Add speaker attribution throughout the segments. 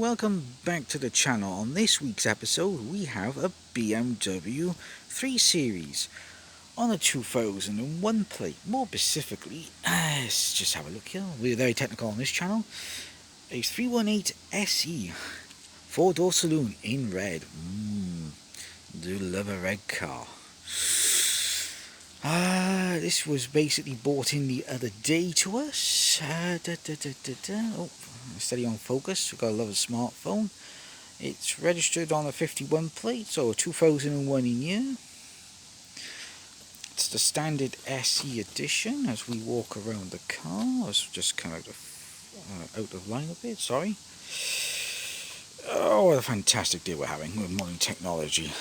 Speaker 1: welcome back to the channel. On this week's episode we have a BMW 3 Series on a 2001 plate. More specifically, let's just have a look here. We're very technical on this channel. A 318 SE 4-door saloon in red. Do love a red car. This was basically brought in the other day to us. Oh, steady on focus. We've got to love a smartphone. It's registered on a 51 plate, so 2001 in year. It's the standard SE edition. As we walk around the car, let's just come out of line a bit. Sorry. Oh, what a fantastic day we're having with modern technology.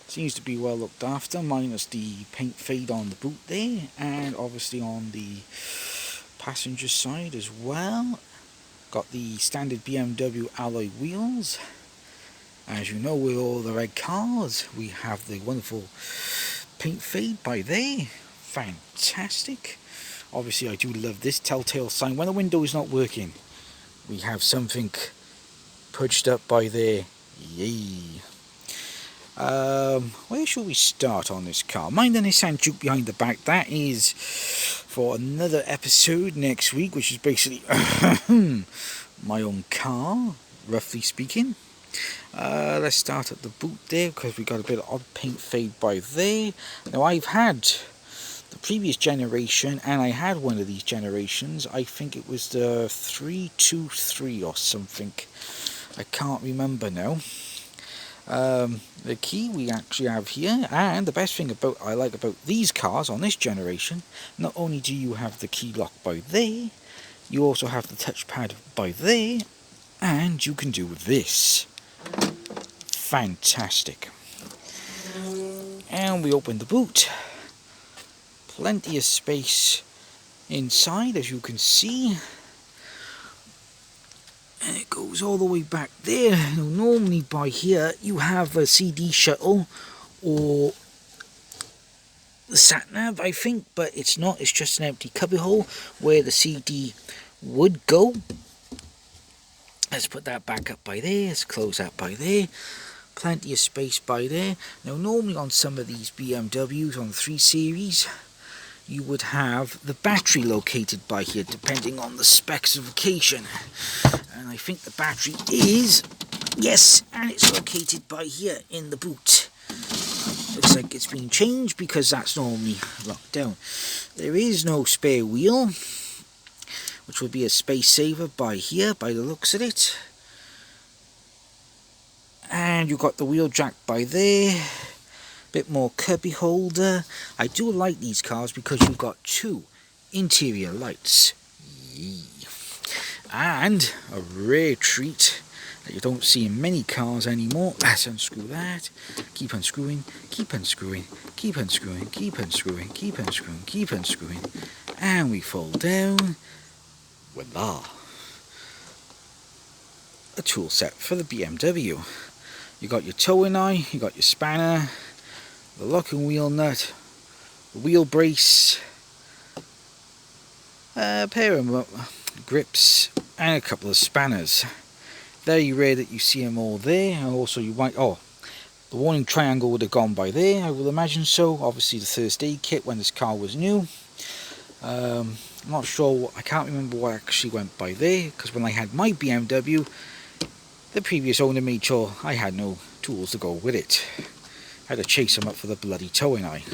Speaker 1: Seems to be well looked after, minus the paint fade on the boot there, and obviously on the passenger side as well. Got the standard BMW alloy wheels. As you know, with all the red cars, we have the wonderful paint fade by there. Fantastic. Obviously, I do love this telltale sign. When the window is not working, we have something pushed up by there. Yay. Where shall we start on this car? Mind the Nissan Juke behind the back. That is for another episode next week, which is basically my own car, roughly speaking. Let's start at the boot there, because we got a bit of odd paint fade by there. Now, I've had the previous generation, and I had one of these generations. I think it was the 323 or something. I can't remember now. The key we actually have here, and the best thing I like about these cars on this generation, not only do you have the key lock by there, you also have the touchpad by there, and you can do this. Fantastic. And we open the boot. Plenty of space inside, as you can see. And it goes all the way back there. Now, normally by here you have a CD shuttle or the sat-nav, I think, but it's not. It's just an empty cubbyhole where the CD would go. Let's put that back up by there. Let's close that by there. Plenty of space by there. Now, normally on some of these BMWs on the 3 Series, you would have the battery located by here, depending on the specification. And I think the battery is, yes, and it's located by here in the boot. Looks like it's been changed because that's normally locked down. There is no spare wheel, which would be a space saver by here, by the looks of it. And you've got the wheel jack by there. Bit more cubby holder. I do like these cars because you've got 2 interior lights. Yee. And a rare treat that you don't see in many cars anymore. Let's unscrew that. Keep unscrewing, keep unscrewing, keep unscrewing, keep unscrewing, keep unscrewing, keep unscrewing. And we fold down. Voila. A tool set for the BMW. You got your towing eye, you got your spanner, the locking wheel nut, the wheel brace, a pair of grips, and a couple of spanners. Very rare that you see them all there. And also you might, the warning triangle would have gone by there, I will imagine so. Obviously the first aid kit when this car was new. I'm not sure, I can't remember what actually went by there, because when I had my BMW, the previous owner made sure I had no tools to go with it. I had to chase him up for the bloody towing eye.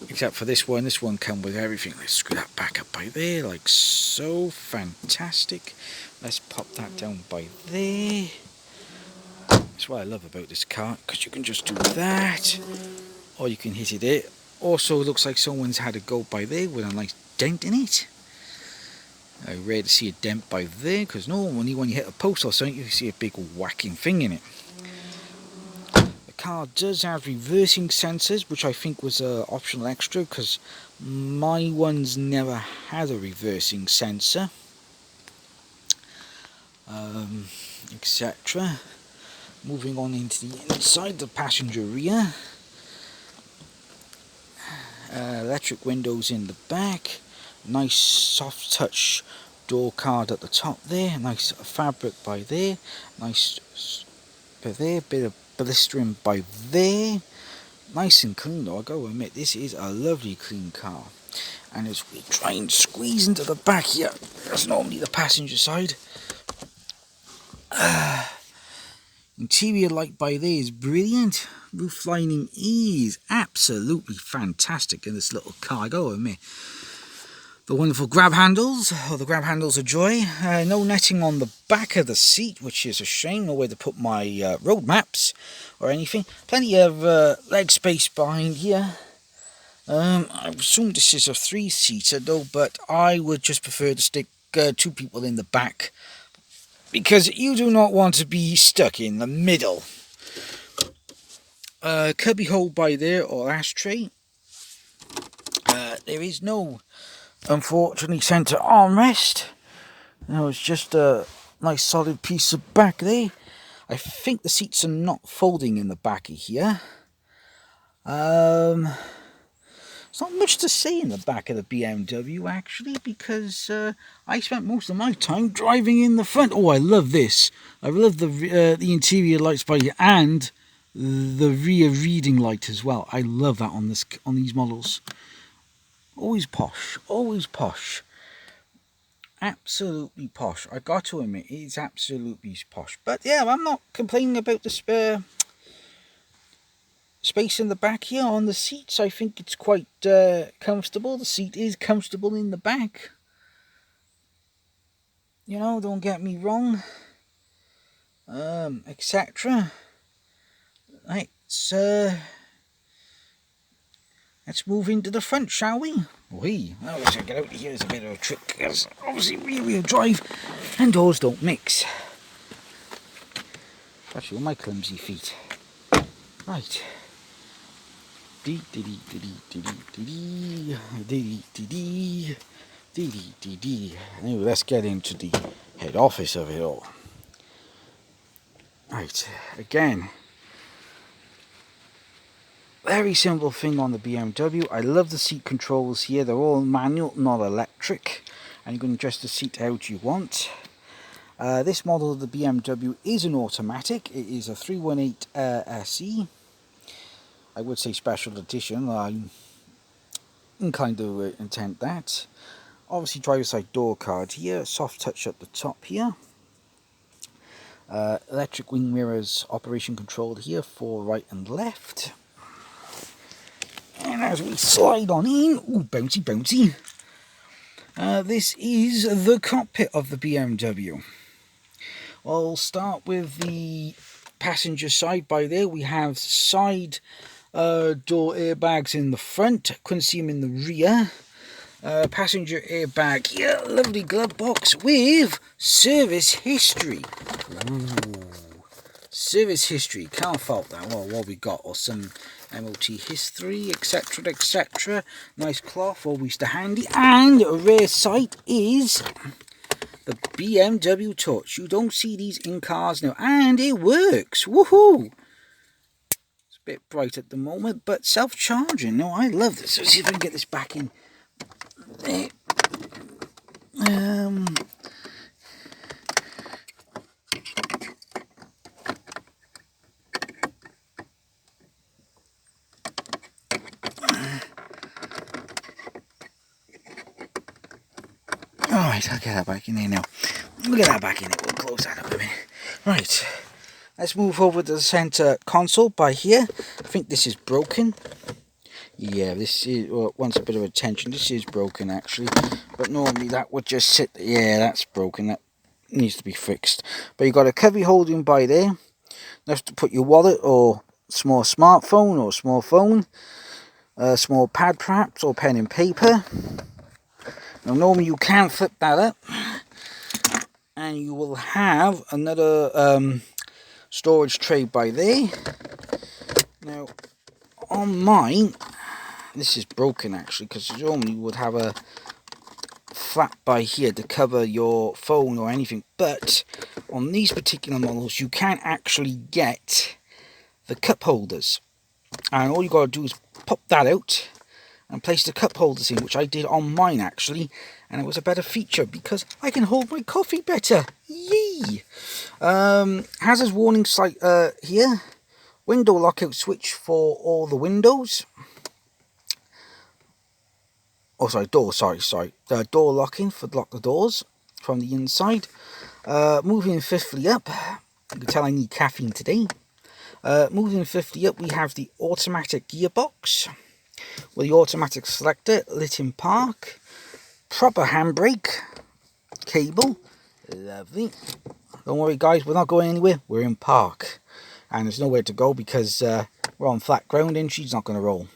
Speaker 1: Except for this one come with everything. Let's screw that back up by there, like so. Fantastic. Let's pop that down by there. That's what I love about this car, because you can just do that, or you can hit it there. Also, looks like someone's had a go by there with a nice dent in it. Rare to see a dent by there, because normally when you hit a post or something, you see a big whacking thing in it. The car does have reversing sensors, which I think was an optional extra, because my ones never had a reversing sensor. etc. Moving on into the inside, the passenger rear. Electric windows in the back. Nice soft touch door card at the top there. Nice fabric by there. Nice by there. Bit of blistering by there. Nice and clean though, I gotta admit, this is a lovely clean car. And as we try and squeeze into the back here, that's normally the passenger side. Interior light by there is brilliant. Roof lining is absolutely fantastic in this little car, I gotta admit. The wonderful grab handles, the grab handles are joy. No netting on the back of the seat, which is a shame. Nowhere to put my road maps or anything. Plenty of leg space behind here. I assume this is a 3-seater though, but I would just prefer to stick 2 people in the back, because you do not want to be stuck in the middle. Cubby hole by there, or ashtray. There is no, unfortunately, centre armrest. No, it's just a nice solid piece of back there. I think the seats are not folding in the back of here. There's not much to say in the back of the BMW actually, because I spent most of my time driving in the front. Oh, I love this. I love the interior lights by here, and the rear reading light as well. I love that on these models. Always posh, always posh. Absolutely posh. I got to admit, it's absolutely posh. But yeah, I'm not complaining about the space in the back here on the seats. I think it's quite comfortable. The seat is comfortable in the back. You know, don't get me wrong. Etc. Right, so let's move into the front, shall we? Well, let's get out of here is a bit of a trick, because obviously rear-wheel drive and doors don't mix. Especially on my clumsy feet. Right. Now let's get into the head office of it all. Right, again, very simple thing on the BMW. I love the seat controls here. They're all manual, not electric, and you can adjust the seat how you want. This model of the BMW is an automatic. It is a 318 SE. I would say special edition. I'm inclined to intend that. Obviously, driver's side door card here. Soft touch at the top here. Electric wing mirrors, operation controlled here for right and left. And as we slide on in, ooh, bouncy, bouncy. This is the cockpit of the BMW. I'll start with the passenger side. By there we have side door airbags in the front. Couldn't see them in the rear. Passenger airbag here. Lovely glove box with service history. Ooh. Service history. Can't fault that. Well, what we got? Or some MOT history, etc, etc. Nice cloth, always to handy. And a rare sight is the BMW Touch. You don't see these in cars now, and it works. Woohoo! It's a bit bright at the moment, but self-charging. No, I love this. Let's see if I can get this back in there. Alright, I'll get that back in there now. We'll get that back in there. We'll close that up a minute. Right, let's move over to the centre console by here. I think this is broken. Yeah, this is, well, wants a bit of attention. This is broken actually. But normally that would just sit, yeah, that's broken. That needs to be fixed. But you've got a cubby holding by there. Enough to put your wallet or small smartphone or small phone. Small pad perhaps, or pen and paper. Now normally you can flip that up, and you will have another storage tray by there. Now on mine, this is broken actually, because you normally would have a flap by here to cover your phone or anything, but on these particular models you can actually get the cup holders, and all you got to do is pop that out and place the cup holders in, which I did on mine actually, and it was a better feature because I can hold my coffee better. Yee! Hazard warning sight here, window lockout switch for all the windows. Oh, sorry, door, sorry. Door locking for lock the doors from the inside. Moving 50 up, you can tell I need caffeine today. Moving 50 up, we have the automatic gearbox with the automatic selector, lit in park, proper handbrake, cable, lovely. Don't worry guys, we're not going anywhere, we're in park. And there's nowhere to go because we're on flat ground and she's not going to roll,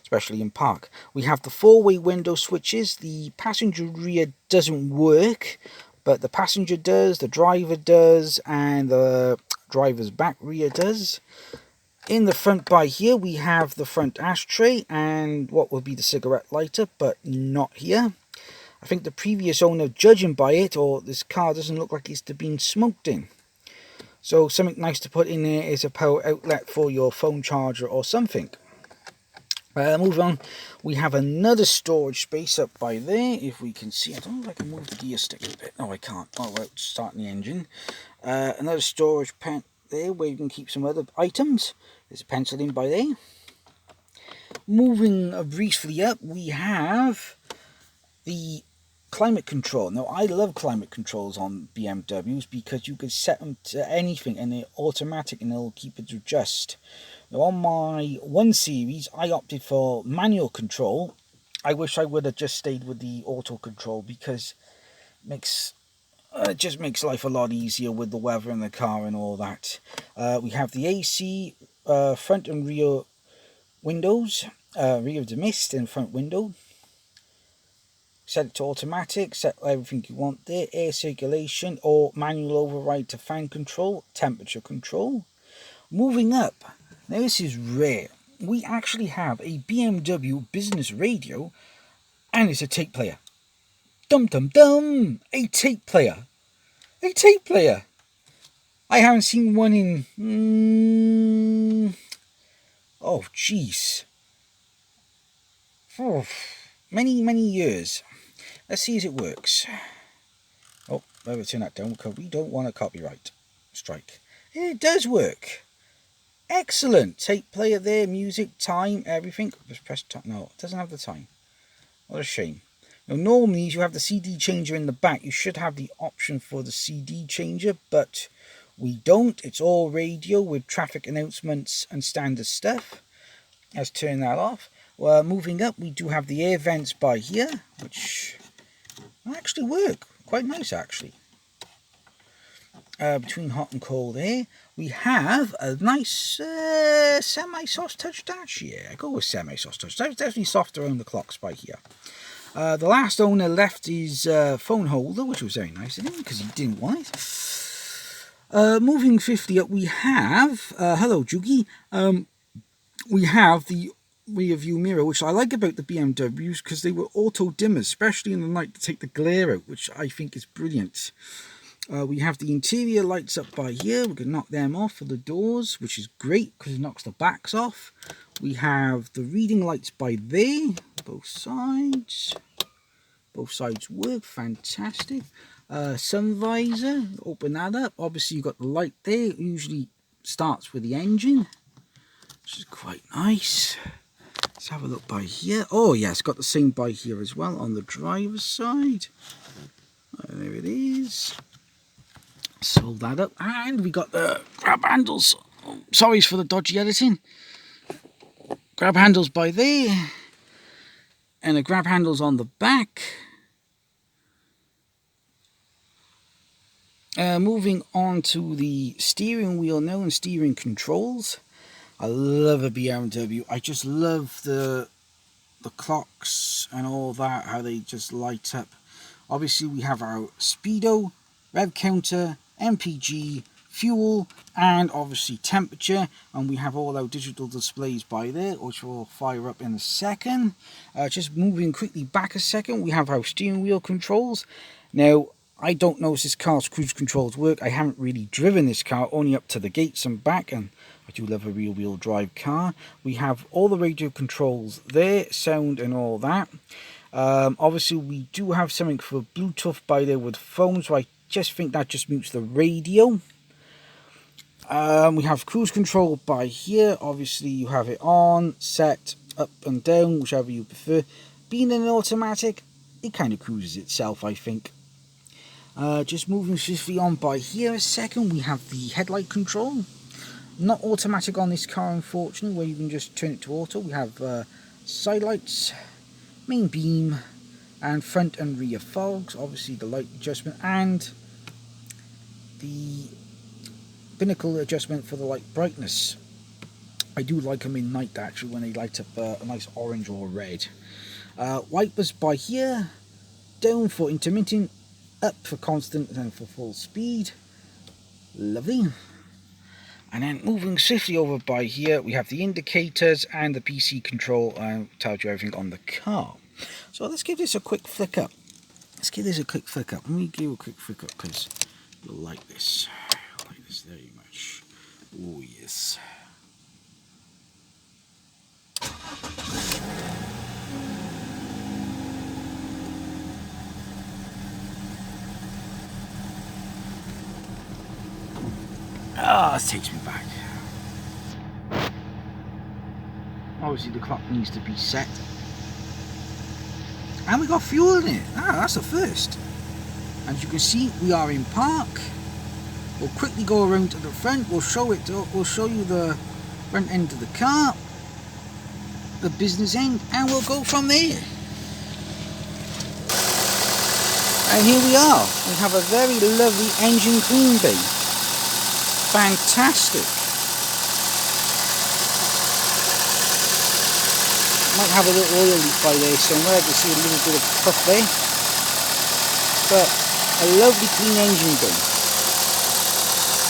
Speaker 1: especially in park. We have the four-way window switches. The passenger rear doesn't work, but the passenger does, the driver does, and the driver's back rear does. In the front by here, we have the front ashtray and what would be the cigarette lighter, but not here. I think the previous owner, judging by it, or this car doesn't look like it's been smoked in. So something nice to put in there is a power outlet for your phone charger or something. Moving on, we have another storage space up by there, if we can see. I don't know if I can move the gear stick a bit. No, I can't. Oh, well, starting the engine. Another storage pen there where you can keep some other items. There's a pencil in by there. Moving briefly up, we have the climate control. Now, I love climate controls on BMWs because you can set them to anything and they're automatic and they'll keep it to adjust. Now, on my 1 Series, I opted for manual control. I wish I would have just stayed with the auto control because it just makes life a lot easier with the weather in the car and all that. We have the AC, front and rear windows, rear of the mist and front window. Set it to automatic, set everything you want there, air circulation or manual override to fan control, temperature control. Moving up, now this is rare, we actually have a BMW business radio and it's a tape player. Dum dum dum, a tape player. A tape player. I haven't seen one in, oh jeez, many years. Let's see if it works. Oh, better turn that down because we don't want a copyright strike. It does work. Excellent. Tape player there, music, time, everything. Just press time. No, it doesn't have the time. What a shame. Now, normally, if you have the CD changer in the back, you should have the option for the CD changer, but we don't. It's all radio with traffic announcements and standard stuff. Let's turn that off. Well, moving up, we do have the air vents by here, which actually work quite nice actually. Between hot and cold air, we have a nice semi-soft touch dash. Yeah, I go with semi-soft touch. That's definitely soft around the clocks by here. The last owner left his phone holder, which was very nice of him because he didn't want it. Moving 50 up, we have hello Jugi. We have the rear view mirror, which I like about the BMWs because they were auto dimmers, especially in the night to take the glare out, which I think is brilliant. We have the interior lights up by here. We can knock them off for the doors, which is great because it knocks the backs off. We have the reading lights by there, both sides. Both sides work, fantastic. Sun visor, open that up. Obviously you've got the light there. It usually starts with the engine, which is quite nice. Let's have a look by here. Oh yeah, it's got the same by here as well on the driver's side. There it is. Sold that up. And we got the grab handles. Oh, sorry for the dodgy editing. Grab handles by there. And the grab handles on the back. Moving on to the steering wheel now and steering controls. I love a BMW. I just love the clocks and all that, how they just light up. Obviously we have our speedo, rev counter, MPG, fuel, and obviously temperature. And we have all our digital displays by there, which will fire up in a second. Just moving quickly back a second, we have our steering wheel controls. Now, I don't know if this car's cruise controls work. I haven't really driven this car, only up to the gates and back, and I do love a rear-wheel drive car. We have all the radio controls there, sound and all that. Obviously, we do have something for Bluetooth by there with phones, so I just think that just mutes the radio. We have cruise control by here. Obviously, you have it on, set, up and down, whichever you prefer. Being an automatic, it kind of cruises itself, I think. Just moving swiftly on by here a second, we have the headlight control. Not automatic on this car, unfortunately, where you can just turn it to auto. We have side lights, main beam, and front and rear fogs. Obviously the light adjustment and the binnacle adjustment for the light brightness. I do like them in night actually, when they light up a nice orange or red. Wipers by here, down for intermittent, up for constant and for full speed. Lovely. And then moving swiftly over by here, we have the indicators and the PC control, tells you everything on the car. So let's give this a quick flick up. Let me give you a quick flick up because you'll like this. You'll like this very much. Oh yes. Ah, this takes me back. Obviously the clock needs to be set. And we got fuel in it. Ah, that's the first. As you can see, we are in park. We'll quickly go around to the front. We'll show you the front end of the car, the business end, and we'll go from there. And here we are. We have a very lovely engine clean bay. Fantastic. Might have a little oil leak by there somewhere. I can see a little bit of puff there. But a lovely clean engine bay.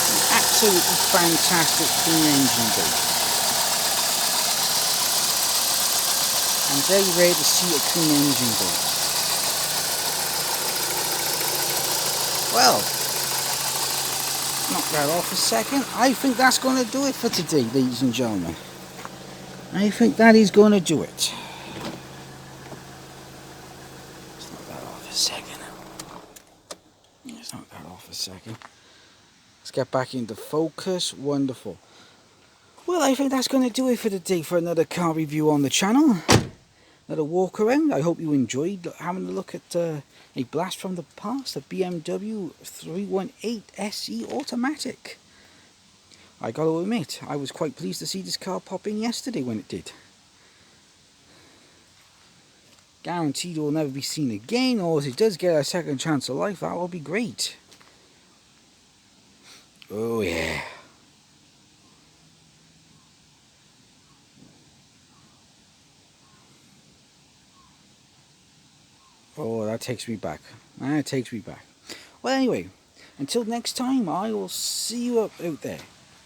Speaker 1: An absolutely fantastic clean engine bay. And very rare to see a clean engine bay. Well, knock that off a second. I think that's going to do it for today, ladies and gentlemen. I think that is going to do it. Let's knock that off a second. Let's get back into focus. Wonderful. Well, I think that's going to do it for today for another car review on the channel. Another walk around. I hope you enjoyed having a look at a blast from the past, a BMW 318 SE automatic. I got to admit, I was quite pleased to see this car pop in yesterday when it did. Guaranteed it will never be seen again, or if it does get a second chance of life, that will be great. Oh yeah. Oh, that takes me back. That takes me back. Well, anyway, until next time, I will see you out there.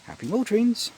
Speaker 1: Happy motorings.